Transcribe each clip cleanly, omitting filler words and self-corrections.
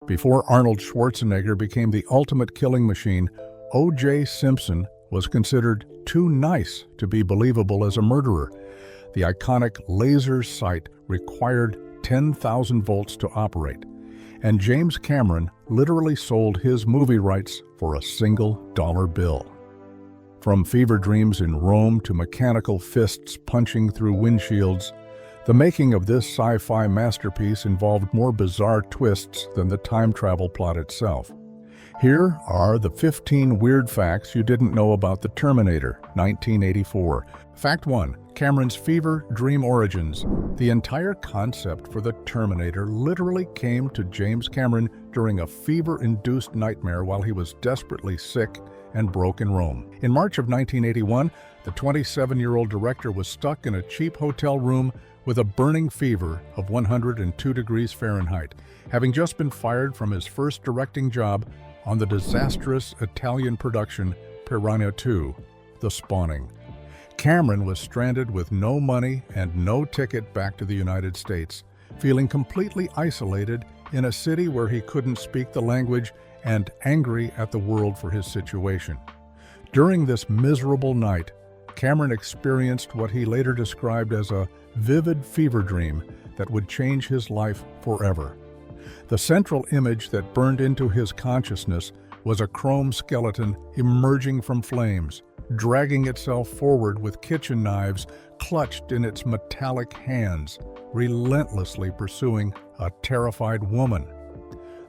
Before Arnold Schwarzenegger became the ultimate killing machine, O.J. Simpson was considered too nice to be believable as a murderer. The iconic laser sight required 10,000 volts to operate, and James Cameron literally sold his movie rights for a single dollar bill. From fever dreams in Rome to mechanical fists punching through windshields, the making of this sci-fi masterpiece involved more bizarre twists than the time travel plot itself. Here are the 15 weird facts you didn't know about the Terminator, 1984. Fact 1. Cameron's fever dream origins. The entire concept for the Terminator literally came to James Cameron during a fever-induced nightmare while he was desperately sick and broke in Rome. In March of 1981, the 27-year-old director was stuck in a cheap hotel room with a burning fever of 102 degrees Fahrenheit, having just been fired from his first directing job on the disastrous Italian production Piranha 2, The Spawning. Cameron was stranded with no money and no ticket back to the United States, feeling completely isolated in a city where he couldn't speak the language and angry at the world for his situation. During this miserable night, Cameron experienced what he later described as a vivid fever dream that would change his life forever. The central image that burned into his consciousness was a chrome skeleton emerging from flames, dragging itself forward with kitchen knives clutched in its metallic hands, relentlessly pursuing a terrified woman.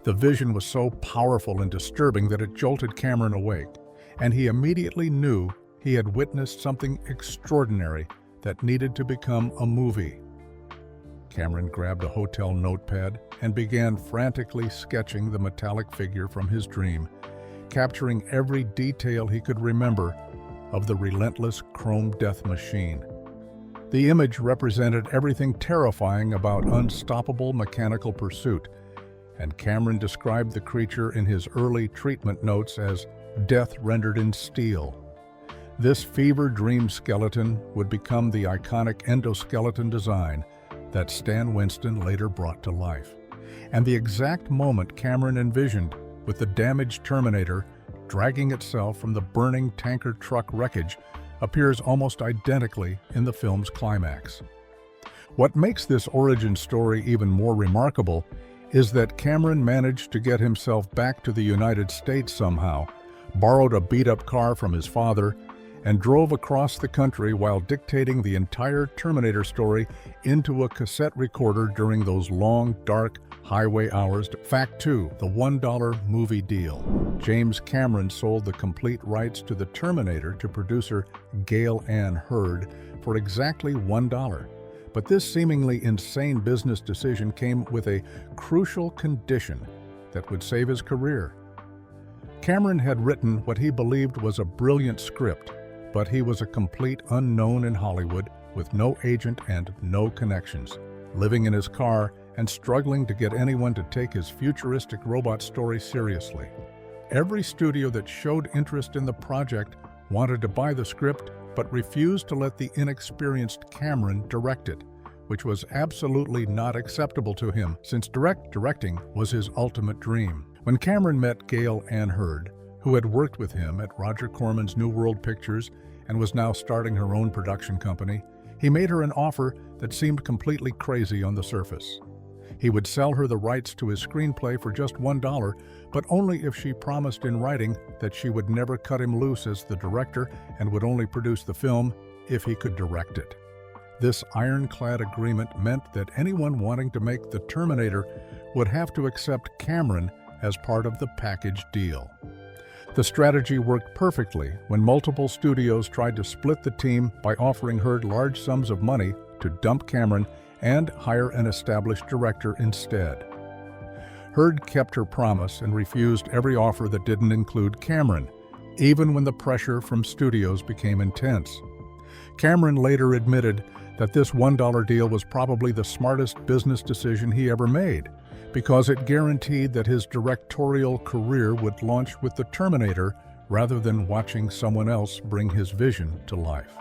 The vision was so powerful and disturbing that it jolted Cameron awake, and he immediately knew he had witnessed something extraordinary that needed to become a movie. Cameron grabbed a hotel notepad and began frantically sketching the metallic figure from his dream, capturing every detail he could remember of the relentless chrome death machine. The image represented everything terrifying about unstoppable mechanical pursuit, and Cameron described the creature in his early treatment notes as death rendered in steel. This fever dream skeleton would become the iconic endoskeleton design that Stan Winston later brought to life. And the exact moment Cameron envisioned, with the damaged Terminator dragging itself from the burning tanker truck wreckage, appears almost identically in the film's climax. What makes this origin story even more remarkable is that Cameron managed to get himself back to the United States somehow, borrowed a beat-up car from his father, and drove across the country while dictating the entire Terminator story into a cassette recorder during those long, dark highway hours. Fact 2. The $1 movie deal. James Cameron sold the complete rights to the Terminator to producer Gail Ann Hurd for exactly $1. But this seemingly insane business decision came with a crucial condition that would save his career. Cameron had written what he believed was a brilliant script, but he was a complete unknown in Hollywood with no agent and no connections, living in his car and struggling to get anyone to take his futuristic robot story seriously. Every studio that showed interest in the project wanted to buy the script, but refused to let the inexperienced Cameron direct it, which was absolutely not acceptable to him, since directing was his ultimate dream. When Cameron met Gail Ann Hurd, who had worked with him at Roger Corman's New World Pictures and was now starting her own production company, he made her an offer that seemed completely crazy on the surface. He would sell her the rights to his screenplay for just $1, but only if she promised in writing that she would never cut him loose as the director and would only produce the film if he could direct it. This ironclad agreement meant that anyone wanting to make the Terminator would have to accept Cameron as part of the package deal. The strategy worked perfectly when multiple studios tried to split the team by offering Hurd large sums of money to dump Cameron and hire an established director instead. Hurd kept her promise and refused every offer that didn't include Cameron, even when the pressure from studios became intense. Cameron later admitted that this $1 deal was probably the smartest business decision he ever made, because it guaranteed that his directorial career would launch with the Terminator rather than watching someone else bring his vision to life.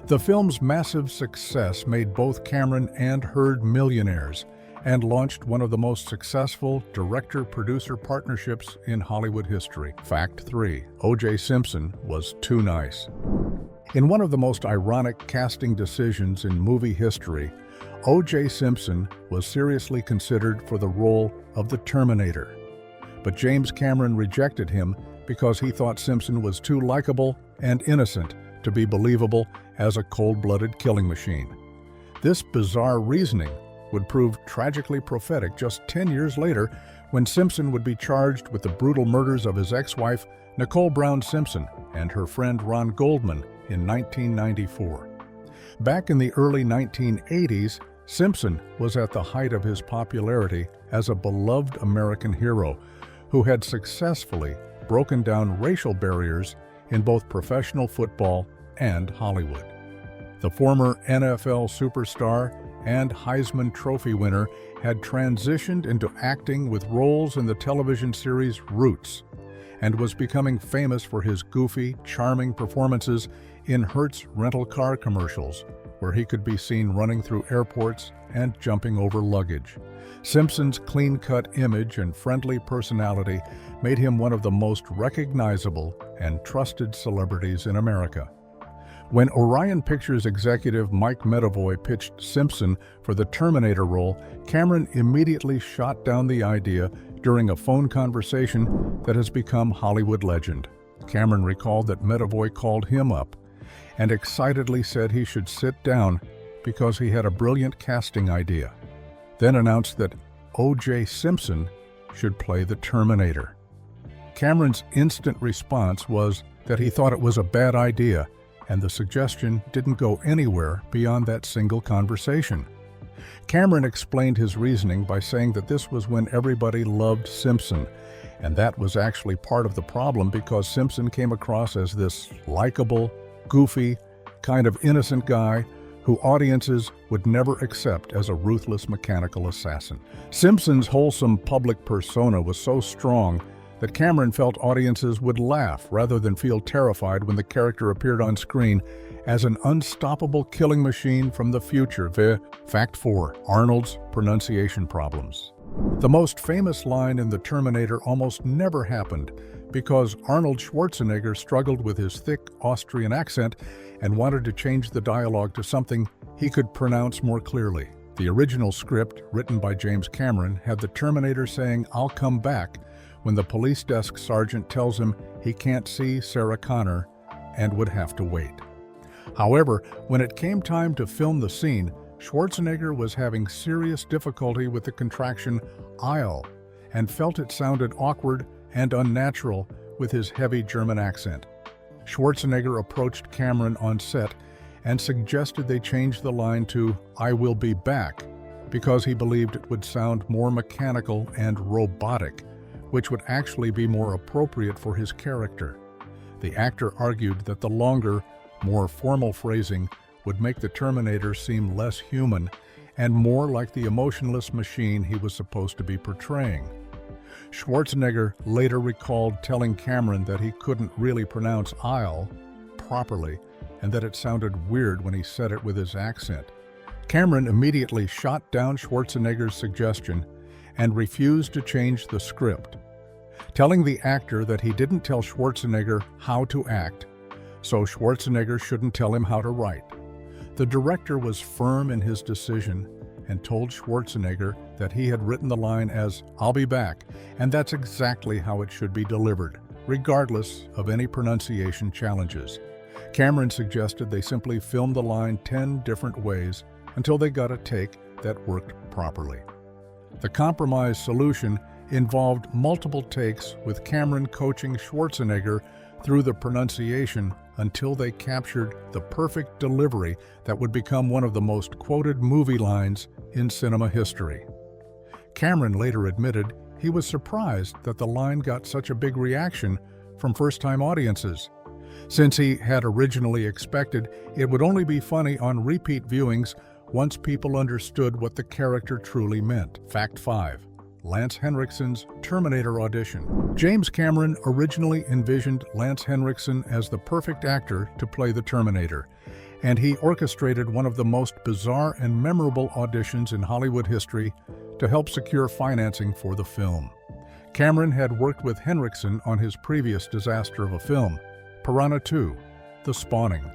The film's massive success made both Cameron and Hurd millionaires, and launched one of the most successful director-producer partnerships in Hollywood history. Fact 3. O.J. Simpson was too nice. In one of the most ironic casting decisions in movie history, O.J. Simpson was seriously considered for the role of the Terminator. But James Cameron rejected him because he thought Simpson was too likable and innocent to be believable as a cold-blooded killing machine. This bizarre reasoning would prove tragically prophetic just 10 years later when Simpson would be charged with the brutal murders of his ex-wife, Nicole Brown Simpson, and her friend Ron Goldman in 1994. Back in the early 1980s, Simpson was at the height of his popularity as a beloved American hero who had successfully broken down racial barriers in both professional football and Hollywood. The former NFL superstar and Heisman Trophy winner had transitioned into acting with roles in the television series Roots and was becoming famous for his goofy, charming performances in Hertz rental car commercials, where he could be seen running through airports and jumping over luggage. Simpson's clean-cut image and friendly personality made him one of the most recognizable and trusted celebrities in America. When Orion Pictures executive Mike Medavoy pitched Simpson for the Terminator role, Cameron immediately shot down the idea during a phone conversation that has become Hollywood legend. Cameron recalled that Medavoy called him up and excitedly said he should sit down because he had a brilliant casting idea, then announced that O.J. Simpson should play the Terminator. Cameron's instant response was that he thought it was a bad idea, and the suggestion didn't go anywhere beyond that single conversation. Cameron explained his reasoning by saying that this was when everybody loved Simpson, and that was actually part of the problem because Simpson came across as this likable, goofy, kind of innocent guy who audiences would never accept as a ruthless mechanical assassin. Simpson's wholesome public persona was so strong that Cameron felt audiences would laugh rather than feel terrified when the character appeared on screen as an unstoppable killing machine from the future. Fact 4. Arnold's pronunciation problems. The most famous line in The Terminator almost never happened because Arnold Schwarzenegger struggled with his thick Austrian accent and wanted to change the dialogue to something he could pronounce more clearly. The original script, written by James Cameron, had the Terminator saying, "I'll come back," when the police desk sergeant tells him he can't see Sarah Connor and would have to wait. However, when it came time to film the scene, Schwarzenegger was having serious difficulty with the contraction "I'll" and felt it sounded awkward and unnatural with his heavy German accent. Schwarzenegger approached Cameron on set and suggested they change the line to "I will be back" because he believed it would sound more mechanical and robotic, which would actually be more appropriate for his character. The actor argued that the longer, more formal phrasing would make the Terminator seem less human and more like the emotionless machine he was supposed to be portraying. Schwarzenegger later recalled telling Cameron that he couldn't really pronounce "I'll" properly and that it sounded weird when he said it with his accent. Cameron immediately shot down Schwarzenegger's suggestion and refused to change the script, telling the actor that he didn't tell Schwarzenegger how to act, so Schwarzenegger shouldn't tell him how to write. The director was firm in his decision and told Schwarzenegger that he had written the line as "I'll be back," and that's exactly how it should be delivered, regardless of any pronunciation challenges. Cameron suggested they simply film the line 10 different ways until they got a take that worked properly. The compromise solution involved multiple takes with Cameron coaching Schwarzenegger through the pronunciation until they captured the perfect delivery that would become one of the most quoted movie lines in cinema history. Cameron later admitted he was surprised that the line got such a big reaction from first-time audiences, since he had originally expected it would only be funny on repeat viewings once people understood what the character truly meant. Fact 5. Lance Henriksen's Terminator audition. James Cameron originally envisioned Lance Henriksen as the perfect actor to play the Terminator, and he orchestrated one of the most bizarre and memorable auditions in Hollywood history to help secure financing for the film. Cameron had worked with Henriksen on his previous disaster of a film, Piranha 2, The Spawning,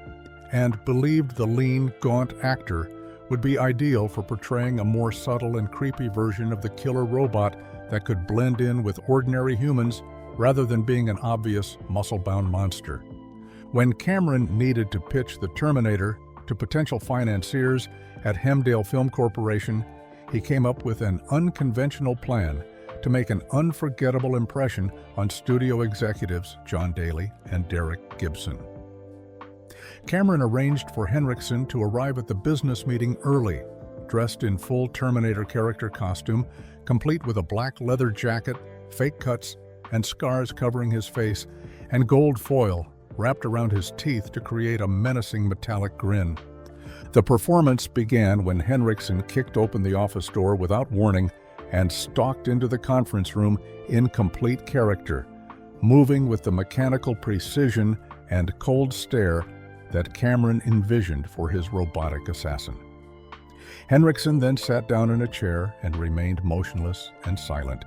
and believed the lean, gaunt actor would be ideal for portraying a more subtle and creepy version of the killer robot that could blend in with ordinary humans rather than being an obvious, muscle-bound monster. When Cameron needed to pitch the Terminator to potential financiers at Hemdale Film Corporation, he came up with an unconventional plan to make an unforgettable impression on studio executives John Daly and Derek Gibson. Cameron arranged for Henriksen to arrive at the business meeting early, dressed in full Terminator character costume, complete with a black leather jacket, fake cuts, and scars covering his face, and gold foil wrapped around his teeth to create a menacing metallic grin. The performance began when Henriksen kicked open the office door without warning and stalked into the conference room in complete character, moving with the mechanical precision and cold stare that Cameron envisioned for his robotic assassin. Henriksen then sat down in a chair and remained motionless and silent,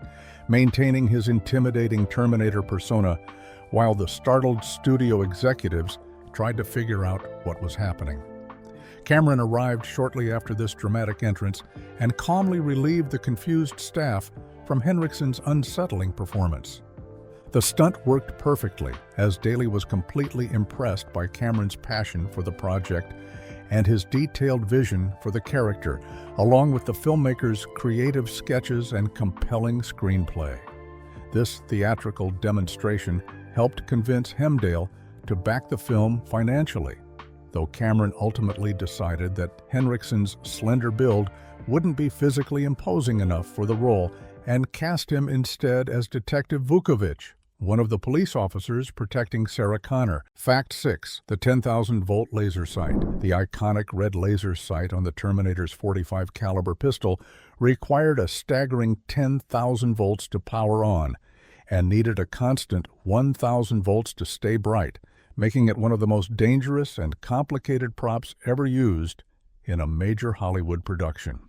maintaining his intimidating Terminator persona while the startled studio executives tried to figure out what was happening. Cameron arrived shortly after this dramatic entrance and calmly relieved the confused staff from Henriksen's unsettling performance. The stunt worked perfectly, as Daly was completely impressed by Cameron's passion for the project and his detailed vision for the character, along with the filmmaker's creative sketches and compelling screenplay. This theatrical demonstration helped convince Hemdale to back the film financially, though Cameron ultimately decided that Henriksen's slender build wouldn't be physically imposing enough for the role and cast him instead as Detective Vukovic, one of the police officers protecting Sarah Connor. Fact 6. The 10,000-volt laser sight. The iconic red laser sight on the Terminator's .45 caliber pistol required a staggering 10,000 volts to power on and needed a constant 1,000 volts to stay bright, making it one of the most dangerous and complicated props ever used in a major Hollywood production.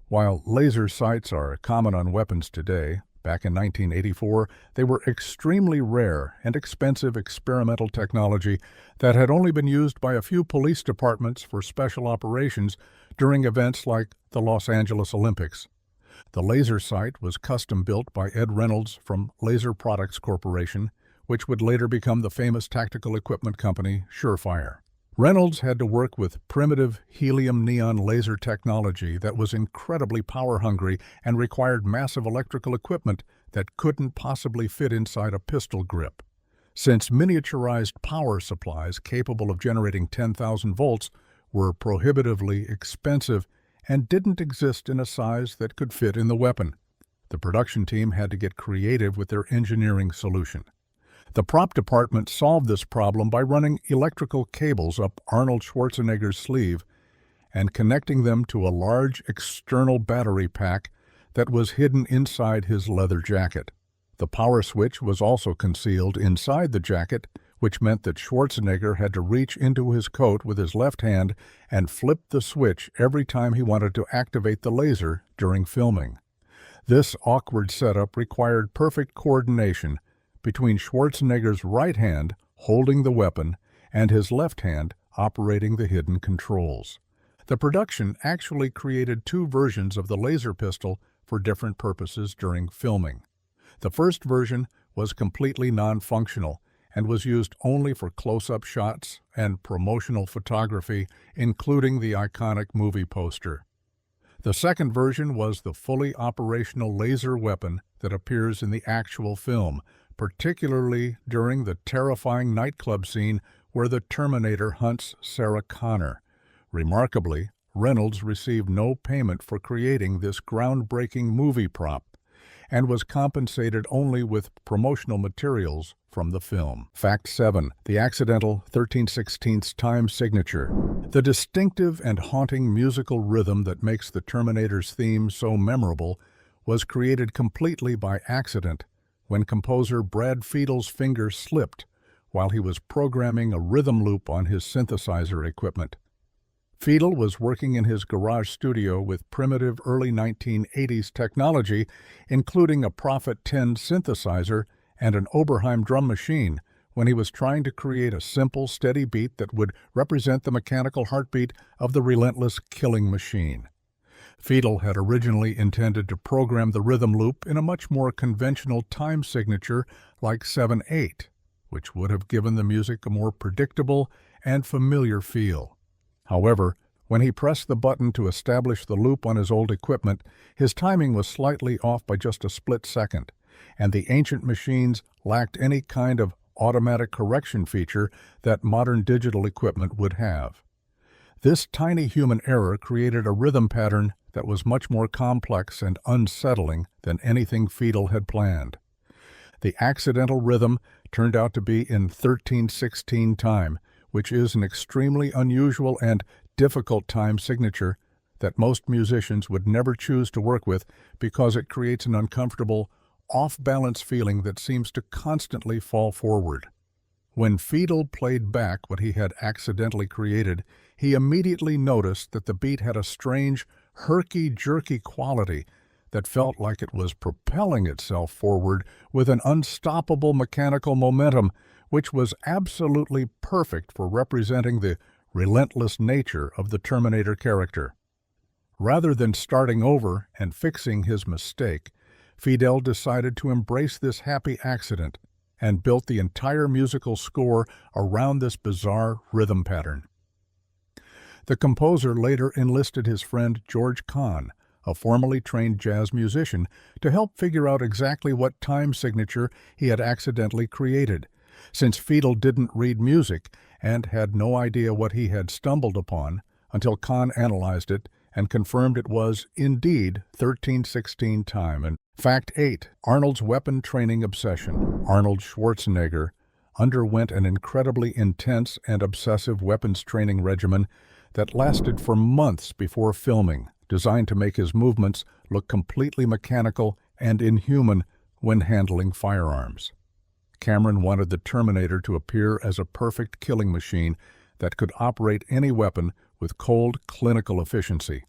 While laser sights are common on weapons today, back in 1984, they were extremely rare and expensive experimental technology that had only been used by a few police departments for special operations during events like the Los Angeles Olympics. The laser sight was custom-built by Ed Reynolds from Laser Products Corporation, which would later become the famous tactical equipment company Surefire. Reynolds had to work with primitive helium neon laser technology that was incredibly power-hungry and required massive electrical equipment that couldn't possibly fit inside a pistol grip. Since miniaturized power supplies capable of generating 10,000 volts were prohibitively expensive and didn't exist in a size that could fit in the weapon, the production team had to get creative with their engineering solution. The prop department solved this problem by running electrical cables up Arnold Schwarzenegger's sleeve and connecting them to a large external battery pack that was hidden inside his leather jacket. The power switch was also concealed inside the jacket, which meant that Schwarzenegger had to reach into his coat with his left hand and flip the switch every time he wanted to activate the laser during filming. This awkward setup required perfect coordination between Schwarzenegger's right hand holding the weapon and his left hand operating the hidden controls. The production actually created two versions of the laser pistol for different purposes during filming. The first version was completely non-functional and was used only for close-up shots and promotional photography, including the iconic movie poster. The second version was the fully operational laser weapon that appears in the actual film, particularly during the terrifying nightclub scene where the Terminator hunts Sarah Connor. Remarkably, Reynolds received no payment for creating this groundbreaking movie prop and was compensated only with promotional materials from the film. Fact 7. The accidental 13/16 time signature. The distinctive and haunting musical rhythm that makes the Terminator's theme so memorable was created completely by accident when composer Brad Fiedel's finger slipped while he was programming a rhythm loop on his synthesizer equipment. Fiedel was working in his garage studio with primitive early 1980s technology, including a Prophet 10 synthesizer and an Oberheim drum machine, when he was trying to create a simple, steady beat that would represent the mechanical heartbeat of the relentless killing machine. Fiedel had originally intended to program the rhythm loop in a much more conventional time signature like 7/8, which would have given the music a more predictable and familiar feel. However, when he pressed the button to establish the loop on his old equipment, his timing was slightly off by just a split second, and the ancient machines lacked any kind of automatic correction feature that modern digital equipment would have. This tiny human error created a rhythm pattern that was much more complex and unsettling than anything Fiedel had planned. The accidental rhythm turned out to be in 13/16 time, which is an extremely unusual and difficult time signature that most musicians would never choose to work with because it creates an uncomfortable, off-balance feeling that seems to constantly fall forward. When Fiedel played back what he had accidentally created, he immediately noticed that the beat had a strange, herky-jerky quality that felt like it was propelling itself forward with an unstoppable mechanical momentum, which was absolutely perfect for representing the relentless nature of the Terminator character. Rather than starting over and fixing his mistake, Fiedel decided to embrace this happy accident and built the entire musical score around this bizarre rhythm pattern. The composer later enlisted his friend George Kahn, a formally trained jazz musician, to help figure out exactly what time signature he had accidentally created, since Fiedel didn't read music and had no idea what he had stumbled upon until Kahn analyzed it and confirmed it was indeed 13/16 time. And Fact 8. Arnold's weapon training obsession. Arnold Schwarzenegger underwent an incredibly intense and obsessive weapons training regimen that lasted for months before filming, designed to make his movements look completely mechanical and inhuman when handling firearms. Cameron wanted the Terminator to appear as a perfect killing machine that could operate any weapon with cold, clinical efficiency.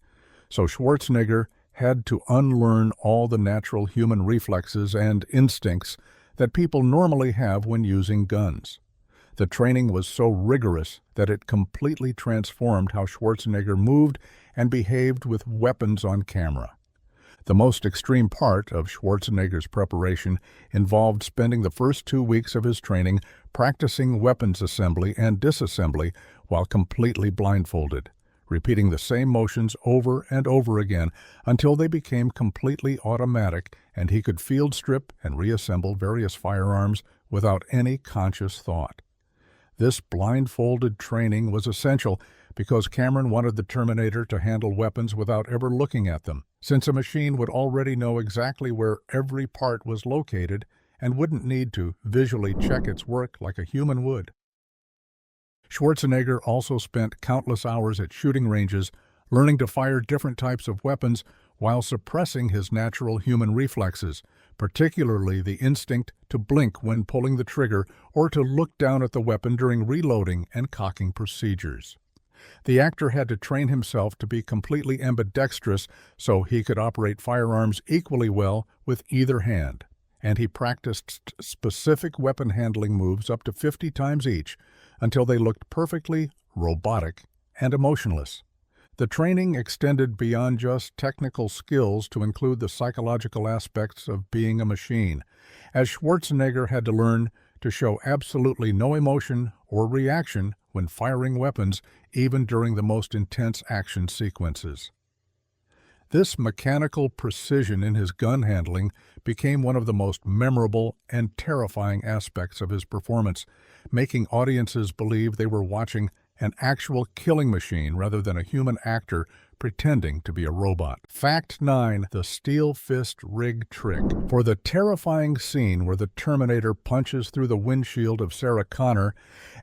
So Schwarzenegger had to unlearn all the natural human reflexes and instincts that people normally have when using guns. The training was so rigorous that it completely transformed how Schwarzenegger moved and behaved with weapons on camera. The most extreme part of Schwarzenegger's preparation involved spending the first 2 weeks of his training practicing weapons assembly and disassembly while completely blindfolded, repeating the same motions over and over again until they became completely automatic and he could field strip and reassemble various firearms without any conscious thought. This blindfolded training was essential because Cameron wanted the Terminator to handle weapons without ever looking at them, since a machine would already know exactly where every part was located and wouldn't need to visually check its work like a human would. Schwarzenegger also spent countless hours at shooting ranges, learning to fire different types of weapons while suppressing his natural human reflexes, particularly the instinct to blink when pulling the trigger or to look down at the weapon during reloading and cocking procedures. The actor had to train himself to be completely ambidextrous so he could operate firearms equally well with either hand, and he practiced specific weapon handling moves up to 50 times each until they looked perfectly robotic and emotionless. The training extended beyond just technical skills to include the psychological aspects of being a machine, as Schwarzenegger had to learn to show absolutely no emotion or reaction when firing weapons, even during the most intense action sequences. This mechanical precision in his gun handling became one of the most memorable and terrifying aspects of his performance, making audiences believe they were watching an actual killing machine rather than a human actor pretending to be a robot. Fact 9. The steel fist rig trick. For the terrifying scene where the Terminator punches through the windshield of Sarah Connor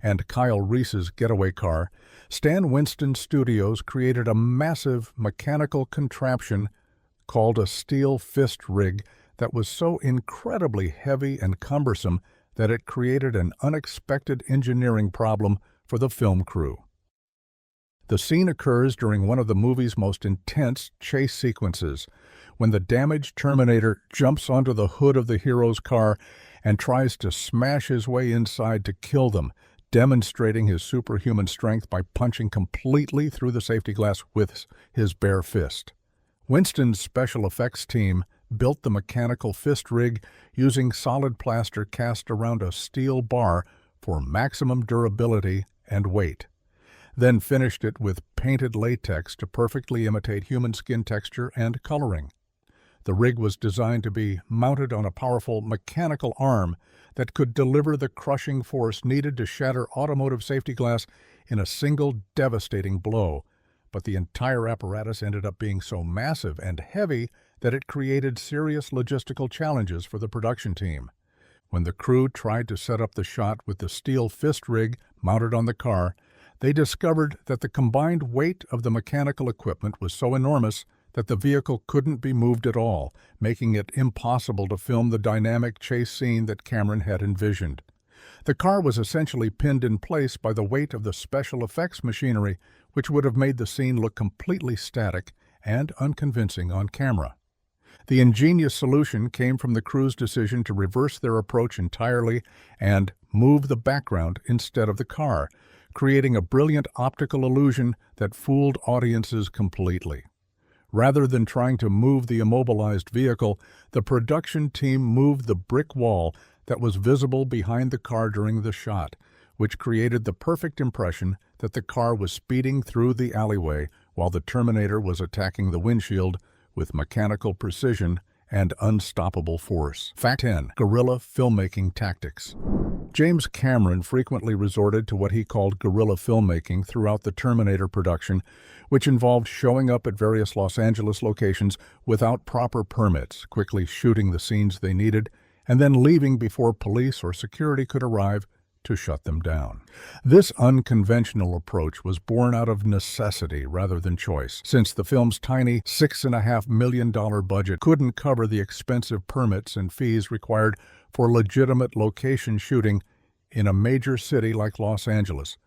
and Kyle Reese's getaway car, Stan Winston Studios created a massive mechanical contraption called a steel fist rig that was so incredibly heavy and cumbersome that it created an unexpected engineering problem for the film crew. The scene occurs during one of the movie's most intense chase sequences, when the damaged Terminator jumps onto the hood of the hero's car and tries to smash his way inside to kill them, demonstrating his superhuman strength by punching completely through the safety glass with his bare fist. Winston's special effects team built the mechanical fist rig using solid plaster cast around a steel bar for maximum durability and weight, then finished it with painted latex to perfectly imitate human skin texture and coloring. The rig was designed to be mounted on a powerful mechanical arm that could deliver the crushing force needed to shatter automotive safety glass in a single devastating blow, but the entire apparatus ended up being so massive and heavy that it created serious logistical challenges for the production team. When the crew tried to set up the shot with the steel fist rig mounted on the car, they discovered that the combined weight of the mechanical equipment was so enormous that the vehicle couldn't be moved at all, making it impossible to film the dynamic chase scene that Cameron had envisioned. The car was essentially pinned in place by the weight of the special effects machinery, which would have made the scene look completely static and unconvincing on camera. The ingenious solution came from the crew's decision to reverse their approach entirely and move the background instead of the car, creating a brilliant optical illusion that fooled audiences completely. Rather than trying to move the immobilized vehicle, the production team moved the brick wall that was visible behind the car during the shot, which created the perfect impression that the car was speeding through the alleyway while the Terminator was attacking the windshield with mechanical precision and unstoppable force. Fact 10. Guerrilla filmmaking tactics. James Cameron frequently resorted to what he called guerrilla filmmaking throughout the Terminator production, which involved showing up at various Los Angeles locations without proper permits, quickly shooting the scenes they needed, and then leaving before police or security could arrive to shut them down. This unconventional approach was born out of necessity rather than choice, since the film's tiny $6.5 million budget couldn't cover the expensive permits and fees required for legitimate location shooting in a major city like Los Angeles,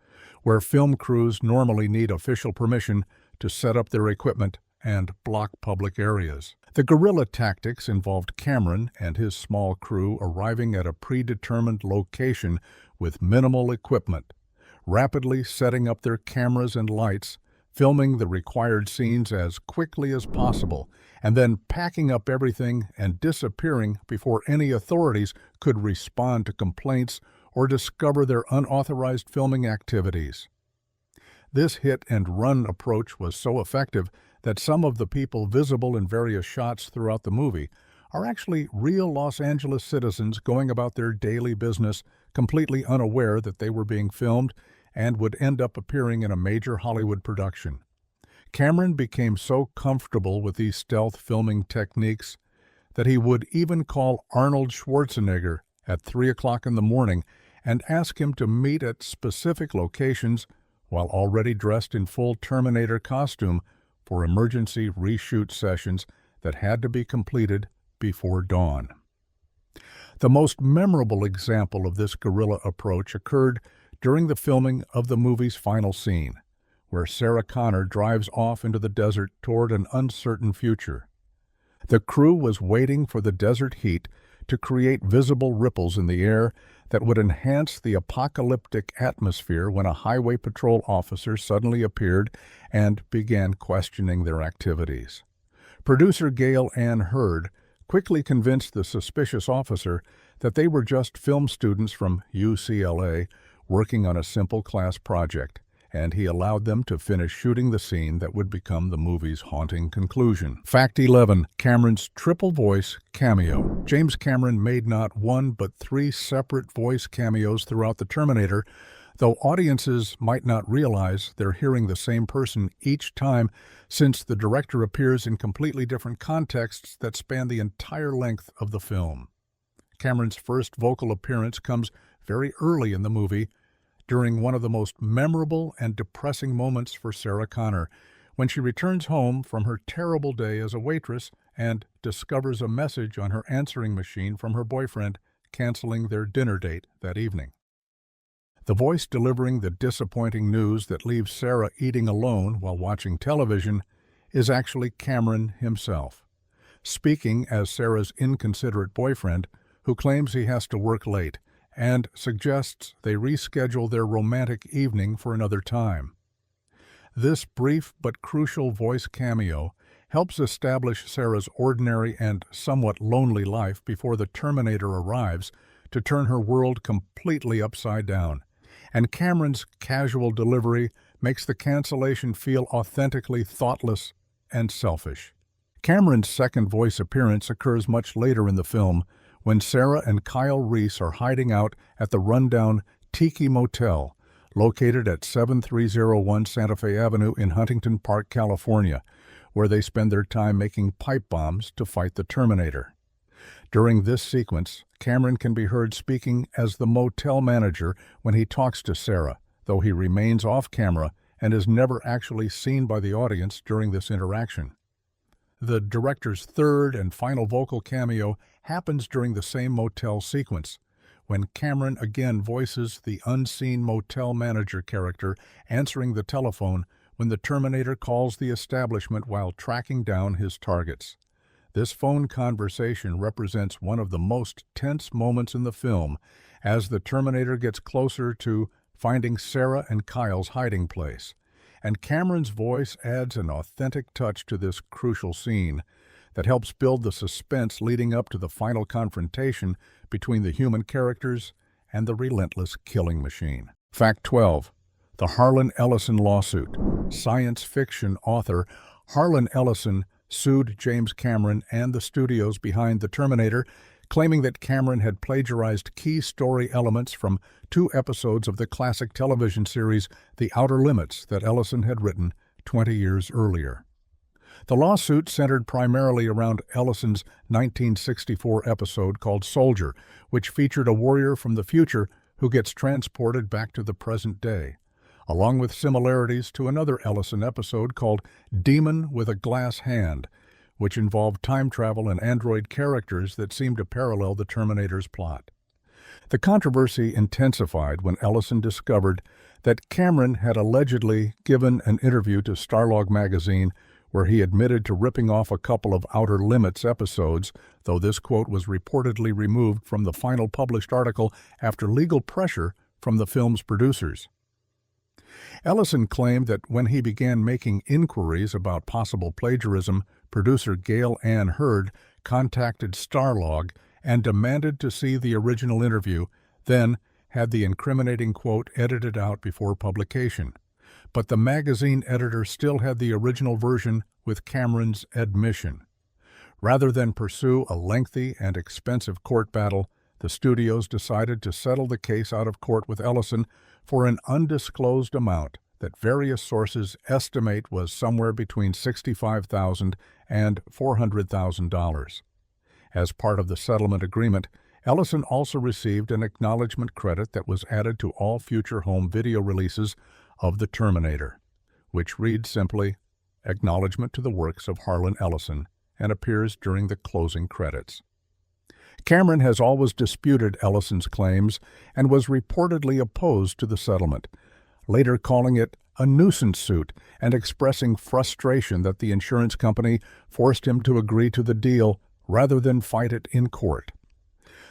where film crews normally need official permission to set up their equipment and block public areas. The guerrilla tactics involved Cameron and his small crew arriving at a predetermined location with minimal equipment, rapidly setting up their cameras and lights, filming the required scenes as quickly as possible, and then packing up everything and disappearing before any authorities could respond to complaints or discover their unauthorized filming activities. This hit-and-run approach was so effective that some of the people visible in various shots throughout the movie are actually real Los Angeles citizens going about their daily business, completely unaware that they were being filmed and would end up appearing in a major Hollywood production. Cameron became so comfortable with these stealth filming techniques that he would even call Arnold Schwarzenegger at 3 o'clock in the morning and ask him to meet at specific locations while already dressed in full Terminator costume for emergency reshoot sessions that had to be completed before dawn. The most memorable example of this guerrilla approach occurred during the filming of the movie's final scene, where Sarah Connor drives off into the desert toward an uncertain future. The crew was waiting for the desert heat to create visible ripples in the air that would enhance the apocalyptic atmosphere when a highway patrol officer suddenly appeared and began questioning their activities. Producer Gail Ann Hurd quickly convinced the suspicious officer that they were just film students from UCLA working on a simple class project, and he allowed them to finish shooting the scene that would become the movie's haunting conclusion. Fact 11. Cameron's triple voice cameo. James Cameron made not one but 3 separate voice cameos throughout the Terminator, though audiences might not realize they're hearing the same person each time, since the director appears in completely different contexts that span the entire length of the film. Cameron's first vocal appearance comes very early in the movie, during one of the most memorable and depressing moments for Sarah Connor, when she returns home from her terrible day as a waitress and discovers a message on her answering machine from her boyfriend canceling their dinner date that evening. The voice delivering the disappointing news that leaves Sarah eating alone while watching television is actually Cameron himself, speaking as Sarah's inconsiderate boyfriend who claims he has to work late and suggests they reschedule their romantic evening for another time. This brief but crucial voice cameo helps establish Sarah's ordinary and somewhat lonely life before the Terminator arrives to turn her world completely upside down, and Cameron's casual delivery makes the cancellation feel authentically thoughtless and selfish. Cameron's second voice appearance occurs much later in the film when Sarah and Kyle Reese are hiding out at the rundown Tiki Motel, located at 7301 Santa Fe Avenue in Huntington Park, California, where they spend their time making pipe bombs to fight the Terminator. During this sequence, Cameron can be heard speaking as the motel manager when he talks to Sarah, though he remains off camera and is never actually seen by the audience during this interaction. The director's third and final vocal cameo happens during the same motel sequence, when Cameron again voices the unseen motel manager character answering the telephone when the Terminator calls the establishment while tracking down his targets. This phone conversation represents one of the most tense moments in the film as the Terminator gets closer to finding Sarah and Kyle's hiding place, and Cameron's voice adds an authentic touch to this crucial scene that helps build the suspense leading up to the final confrontation between the human characters and the relentless killing machine. Fact 12. The Harlan Ellison Lawsuit. Science fiction author Harlan Ellison sued James Cameron and the studios behind the Terminator, claiming that Cameron had plagiarized key story elements from 2 episodes of the classic television series The Outer Limits that Ellison had written 20 years earlier. The lawsuit centered primarily around Ellison's 1964 episode called Soldier, which featured a warrior from the future who gets transported back to the present day, along with similarities to another Ellison episode called Demon with a Glass Hand, which involved time travel and android characters that seemed to parallel the Terminator's plot. The controversy intensified when Ellison discovered that Cameron had allegedly given an interview to Starlog magazine where he admitted to ripping off a couple of Outer Limits episodes, though this quote was reportedly removed from the final published article after legal pressure from the film's producers. Ellison claimed that when he began making inquiries about possible plagiarism, producer Gail Ann Hurd contacted Starlog and demanded to see the original interview, then had the incriminating quote edited out before publication. But the magazine editor still had the original version with Cameron's admission. Rather than pursue a lengthy and expensive court battle, the studios decided to settle the case out of court with Ellison for an undisclosed amount that various sources estimate was somewhere between $65,000 and $400,000. As part of the settlement agreement, Ellison also received an acknowledgement credit that was added to all future home video releases of the Terminator, which reads simply, "Acknowledgement to the works of Harlan Ellison," and appears during the closing credits. Cameron has always disputed Ellison's claims and was reportedly opposed to the settlement, later calling it a nuisance suit and expressing frustration that the insurance company forced him to agree to the deal rather than fight it in court.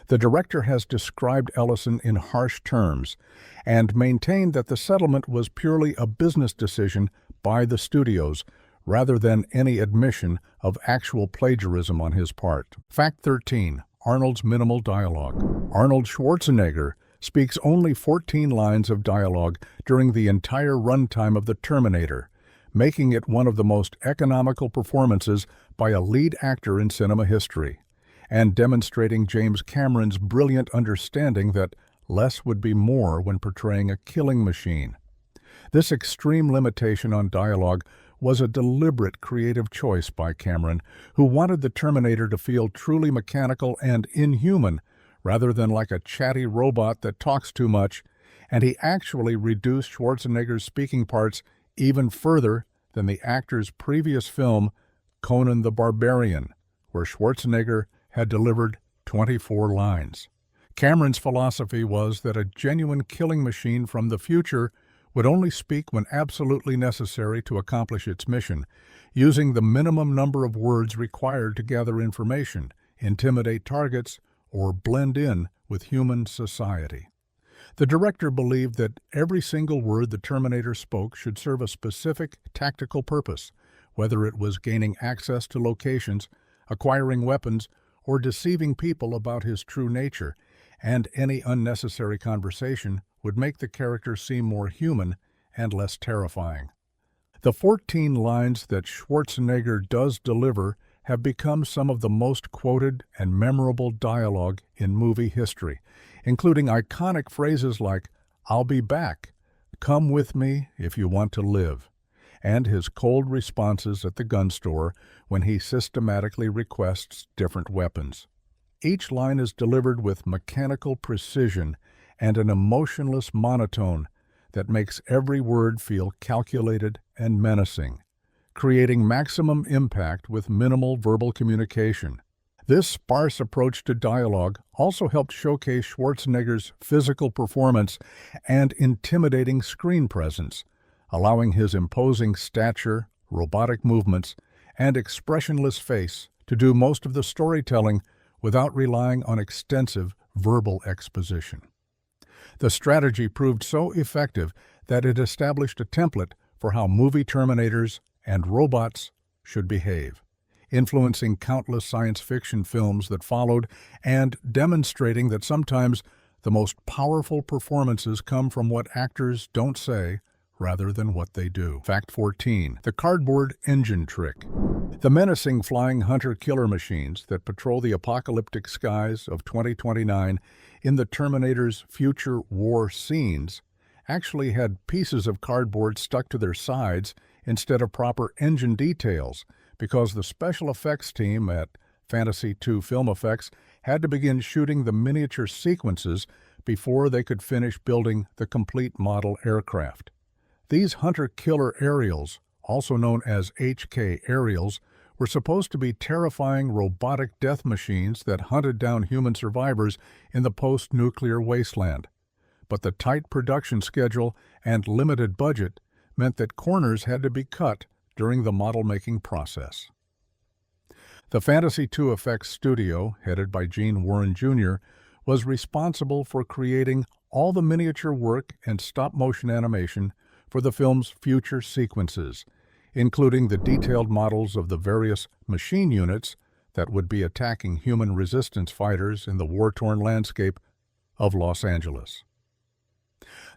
The director has described Ellison in harsh terms and maintained that the settlement was purely a business decision by the studios rather than any admission of actual plagiarism on his part. Fact 13. Arnold's minimal dialogue. Arnold Schwarzenegger speaks only 14 lines of dialogue during the entire runtime of The Terminator, making it one of the most economical performances by a lead actor in cinema history, and demonstrating James Cameron's brilliant understanding that less would be more when portraying a killing machine. This extreme limitation on dialogue was a deliberate creative choice by Cameron, who wanted the Terminator to feel truly mechanical and inhuman rather than like a chatty robot that talks too much, and he actually reduced Schwarzenegger's speaking parts even further than the actor's previous film, Conan the Barbarian, where Schwarzenegger had delivered 24 lines. Cameron's philosophy was that a genuine killing machine from the future would only speak when absolutely necessary to accomplish its mission, using the minimum number of words required to gather information, intimidate targets, or blend in with human society. The director believed that every single word the Terminator spoke should serve a specific tactical purpose, whether it was gaining access to locations, acquiring weapons, or deceiving people about his true nature, and any unnecessary conversation would make the character seem more human and less terrifying. The 14 lines that Schwarzenegger does deliver have become some of the most quoted and memorable dialogue in movie history, including iconic phrases like, "I'll be back," "Come with me if you want to live," and his cold responses at the gun store when he systematically requests different weapons. Each line is delivered with mechanical precision and an emotionless monotone that makes every word feel calculated and menacing, creating maximum impact with minimal verbal communication. This sparse approach to dialogue also helped showcase Schwarzenegger's physical performance and intimidating screen presence, allowing his imposing stature, robotic movements, and expressionless face to do most of the storytelling without relying on extensive verbal exposition. The strategy proved so effective that it established a template for how movie Terminators and robots should behave, influencing countless science fiction films that followed and demonstrating that sometimes the most powerful performances come from what actors don't say rather than what they do. Fact 14. The cardboard engine trick. The menacing flying hunter-killer machines that patrol the apocalyptic skies of 2029 in the Terminator's future war scenes actually had pieces of cardboard stuck to their sides instead of proper engine details because the special effects team at Fantasy II Film Effects had to begin shooting the miniature sequences before they could finish building the complete model aircraft. These hunter-killer aerials, also known as HK aerials, were supposed to be terrifying robotic death machines that hunted down human survivors in the post-nuclear wasteland. But the tight production schedule and limited budget meant that corners had to be cut during the model-making process. The Fantasy II Effects studio, headed by Gene Warren Jr., was responsible for creating all the miniature work and stop-motion animation for the film's future sequences, including the detailed models of the various machine units that would be attacking human resistance fighters in the war-torn landscape of Los Angeles.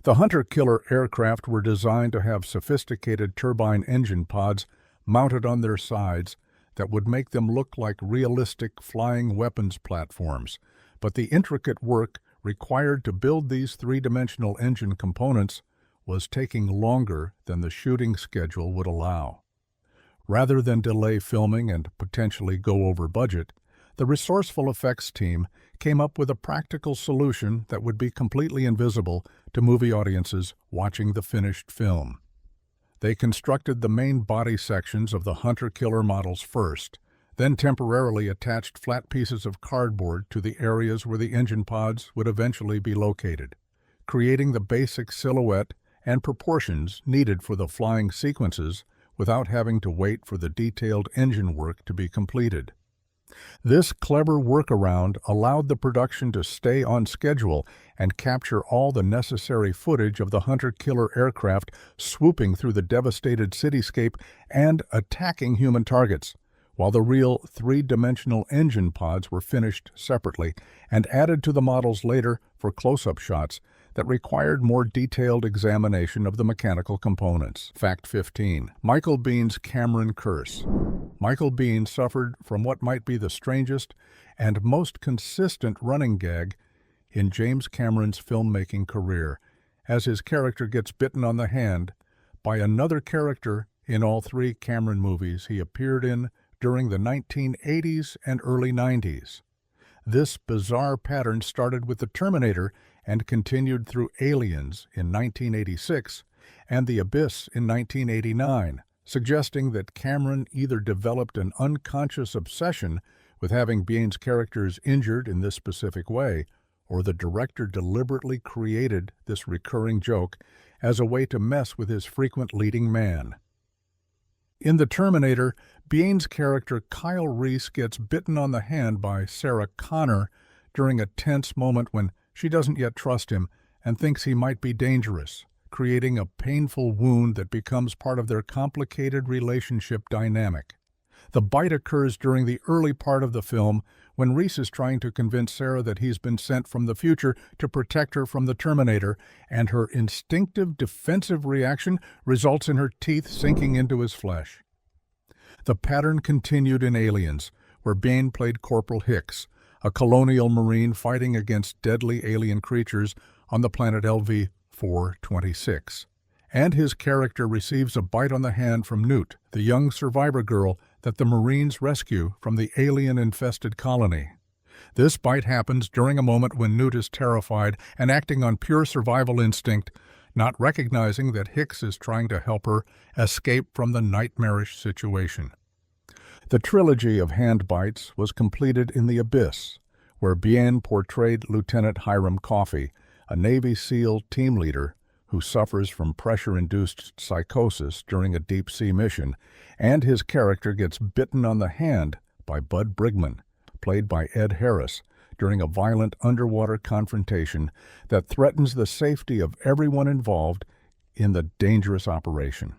The hunter-killer aircraft were designed to have sophisticated turbine engine pods mounted on their sides that would make them look like realistic flying weapons platforms, but the intricate work required to build these three-dimensional engine components was taking longer than the shooting schedule would allow. Rather than delay filming and potentially go over budget, the resourceful effects team came up with a practical solution that would be completely invisible to movie audiences watching the finished film. They constructed the main body sections of the hunter-killer models first, then temporarily attached flat pieces of cardboard to the areas where the engine pods would eventually be located, creating the basic silhouette and proportions needed for the flying sequences without having to wait for the detailed engine work to be completed. This clever workaround allowed the production to stay on schedule and capture all the necessary footage of the hunter-killer aircraft swooping through the devastated cityscape and attacking human targets, while the real three-dimensional engine pods were finished separately and added to the models later for close-up shots that required more detailed examination of the mechanical components. Fact 15. Michael Biehn's Cameron Curse. Michael Biehn suffered from what might be the strangest and most consistent running gag in James Cameron's filmmaking career, as his character gets bitten on the hand by another character in all three Cameron movies he appeared in during the 1980s and early 90s. This bizarre pattern started with the Terminator and continued through Aliens in 1986 and The Abyss in 1989, suggesting that Cameron either developed an unconscious obsession with having Biehn's characters injured in this specific way, or the director deliberately created this recurring joke as a way to mess with his frequent leading man. In The Terminator, Biehn's character Kyle Reese gets bitten on the hand by Sarah Connor during a tense moment when she doesn't yet trust him and thinks he might be dangerous, creating a painful wound that becomes part of their complicated relationship dynamic. The bite occurs during the early part of the film when Reese is trying to convince Sarah that he's been sent from the future to protect her from the Terminator, and her instinctive defensive reaction results in her teeth sinking into his flesh. The pattern continued in Aliens, where Biehn played Corporal Hicks, a colonial marine fighting against deadly alien creatures on the planet LV-426. And his character receives a bite on the hand from Newt, the young survivor girl that the Marines rescue from the alien-infested colony. This bite happens during a moment when Newt is terrified and acting on pure survival instinct, not recognizing that Hicks is trying to help her escape from the nightmarish situation. The trilogy of hand bites was completed in The Abyss, where Biehn portrayed Lieutenant Hiram Coffey, a Navy SEAL team leader who suffers from pressure-induced psychosis during a deep-sea mission, and his character gets bitten on the hand by Bud Brigman, played by Ed Harris, during a violent underwater confrontation that threatens the safety of everyone involved in the dangerous operation.